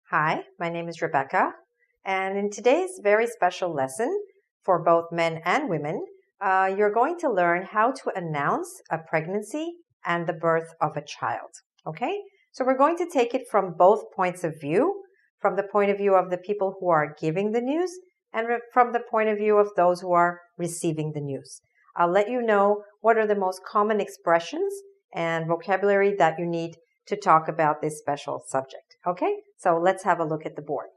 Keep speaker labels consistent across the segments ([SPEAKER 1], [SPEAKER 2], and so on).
[SPEAKER 1] Hi, my name is Rebecca, and in today's very special lesson for both men and women, you're going to learn how to announce a pregnancy and the birth of a child. Okay? So we're going to take it from both points of view, from the point of view of the people who are giving the news and from the point of view of those who are receiving the news. I'll let you know what are the most common expressions and vocabulary that you need to talk about this special subject. Okay, so let's have a look at the board.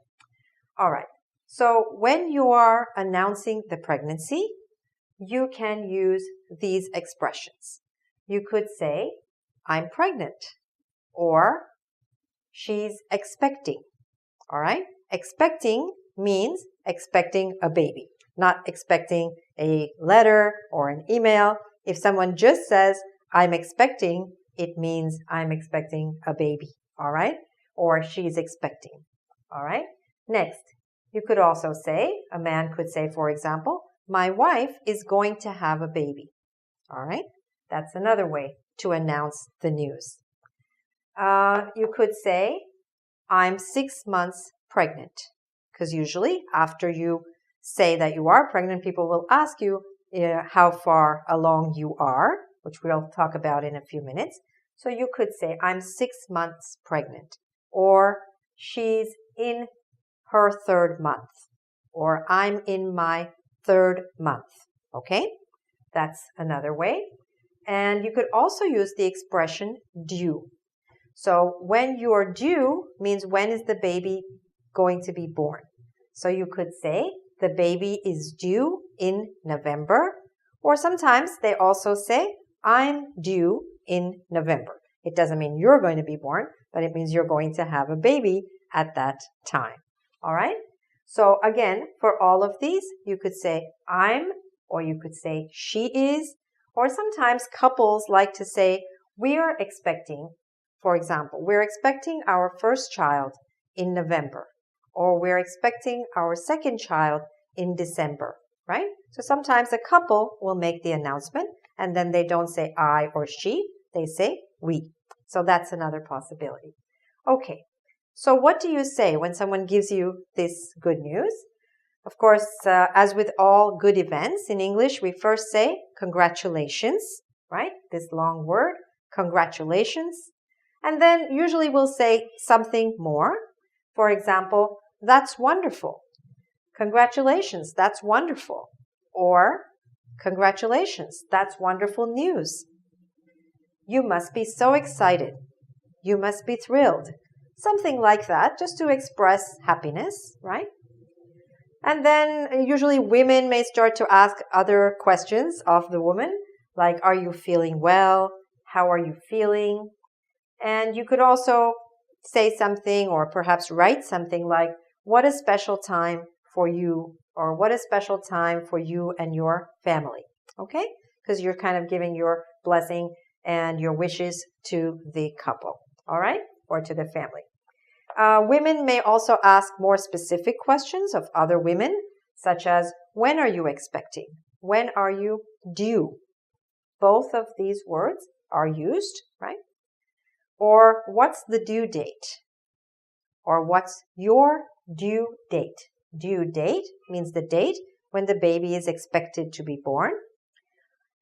[SPEAKER 1] All right, so when you are announcing the pregnancy, you can use these expressions. You could say, I'm pregnant, or she's expecting. All right, expecting means expecting a baby, not expecting a letter or an email. If someone just says, I'm expecting, it means I'm expecting a baby, all right? Or she's expecting, all right? Next, you could also say, a man could say, for example, my wife is going to have a baby, all right? That's another way to announce the news. You could say, I'm 6 months pregnant, because usually after you say that you are pregnant, people will ask you how far along you are, which we'll talk about in a few minutes. So you could say, I'm 6 months pregnant, or she's in her 3rd month, or I'm in my 3rd month. Okay? That's another way. And you could also use the expression due. So when you're due means when is the baby going to be born? So you could say the baby is due in November, or sometimes they also say I'm due in November. It doesn't mean you're going to be born, but it means you're going to have a baby at that time. All right? So again, for all of these, you could say I'm, or you could say she is, or sometimes couples like to say we're expecting. For example, we're expecting our first child in November, or we're expecting our second child in December, right? So sometimes a couple will make the announcement and then they don't say I or she, they say we. So that's another possibility. Okay, so what do you say when someone gives you this good news? Of course, as with all good events in English, we first say congratulations, right? This long word, congratulations. And then usually we'll say something more. For example, that's wonderful. Congratulations, that's wonderful. Or, congratulations, that's wonderful news. You must be so excited. You must be thrilled. Something like that, just to express happiness, right? And then usually women may start to ask other questions of the woman, like, are you feeling well? How are you feeling? And you could also say something or perhaps write something like, what a special time for you, or what a special time for you and your family. Okay? Because you're kind of giving your blessing and your wishes to the couple. All right? Or to the family. Women may also ask more specific questions of other women, such as, when are you expecting? When are you due? Both of these words are used, right? Or what's the due date? Or what's your due date? Due date means the date when the baby is expected to be born.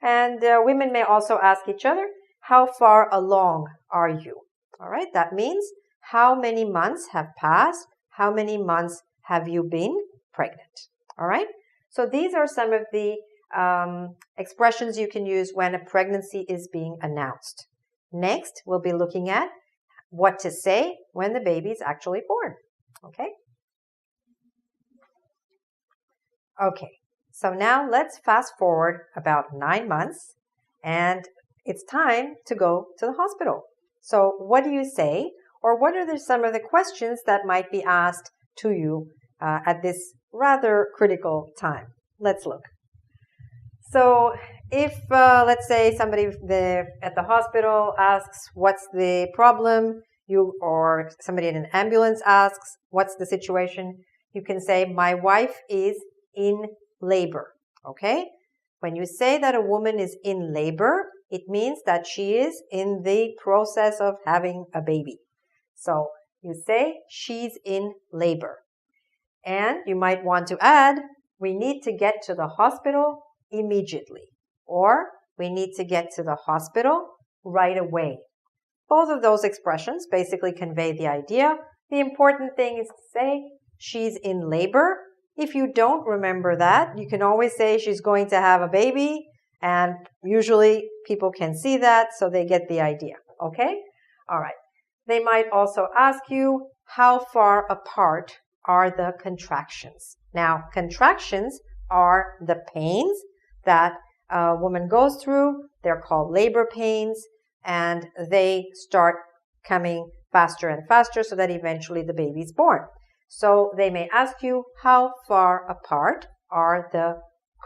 [SPEAKER 1] And women may also ask each other, how far along are you? All right, that means how many months have passed? How many months have you been pregnant? All right, so these are some of the expressions you can use when a pregnancy is being announced. Next, we'll be looking at what to say when the baby is actually born. Okay? Okay, so now let's fast forward about 9 months, and it's time to go to the hospital. So what do you say, or what are some of the questions that might be asked to you at this rather critical time? Let's look. So if, let's say, somebody at the hospital asks, what's the problem? Or somebody in an ambulance asks, what's the situation? You can say, my wife is in labor, okay? When you say that a woman is in labor, it means that she is in the process of having a baby. So You say, she's in labor. And you might want to add, we need to get to the hospital immediately. Or, we need to get to the hospital right away. Both of those expressions basically convey the idea. The important thing is to say, she's in labor. If you don't remember that, you can always say she's going to have a baby. And usually people can see that, so they get the idea. Okay? All right. They might also ask you, how far apart are the contractions? Now, contractions are the pains that a woman goes through. They're called labor pains, and they start coming faster and faster so that eventually the baby's born. So they may ask you, how far apart are the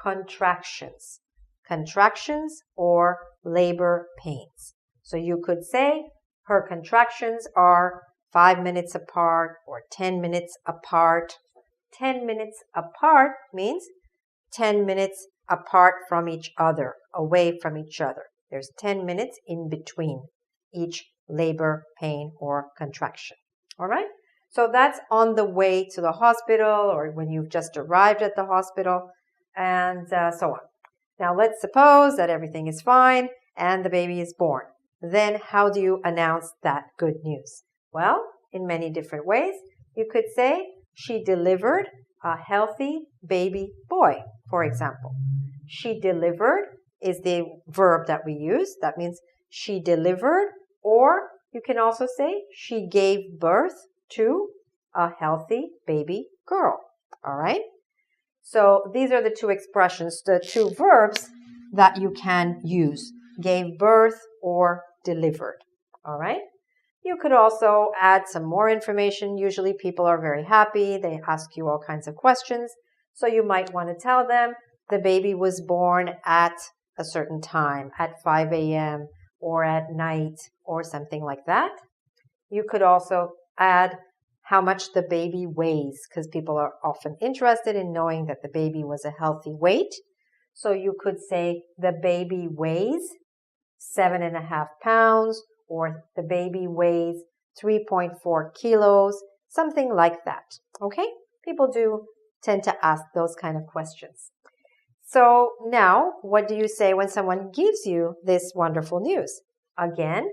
[SPEAKER 1] contractions? Contractions or labor pains. So you could say her contractions are 5 minutes apart or 10 minutes apart. 10 minutes apart means 10 minutes apart from each other, away from each other. There's 10 minutes in between each labor pain or contraction. All right? So that's on the way to the hospital or when you've just arrived at the hospital and so on. Now let's suppose that everything is fine and the baby is born. Then how do you announce that good news? Well, in many different ways. You could say, she delivered a healthy baby boy, for example. She delivered is the verb that we use. That means she delivered, or you can also say she gave birth to a healthy baby girl. All right? So these are the two expressions, the two verbs that you can use. Gave birth or delivered. All right? You could also add some more information. Usually people are very happy. They ask you all kinds of questions. So you might want to tell them the baby was born at a certain time, at 5 a.m. or at night or something like that. You could also add how much the baby weighs because people are often interested in knowing that the baby was a healthy weight. So you could say the baby weighs 7.5 pounds or the baby weighs 3.4 kilos, something like that. Okay? People do tend to ask those kind of questions. So now, what do you say when someone gives you this wonderful news? Again,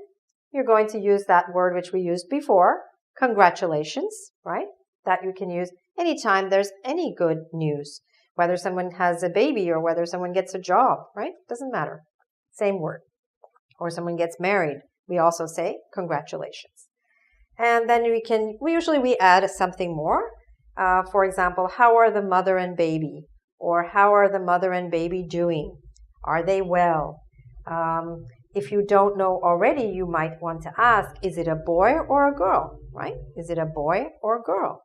[SPEAKER 1] you're going to use that word which we used before, congratulations, right? That you can use anytime there's any good news, whether someone has a baby or whether someone gets a job, right? Doesn't matter. Same word. Or someone gets married. We also say congratulations. And then we usually add something more. For example, how are the mother and baby? Or how are the mother and baby doing? Are they well? If you don't know already, you might want to ask, is it a boy or a girl, right? Is it a boy or a girl?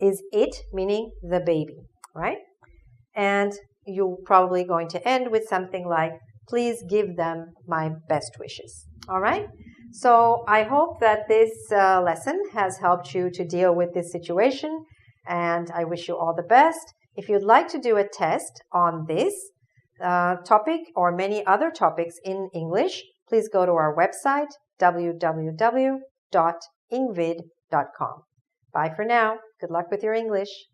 [SPEAKER 1] Is it meaning the baby, right? And you're probably going to end with something like, please give them my best wishes. All right? So I hope that this lesson has helped you to deal with this situation, and I wish you all the best. If you'd like to do a test on this topic or many other topics in English, please go to our website, www.ingvid.com. Bye for now. Good luck with your English.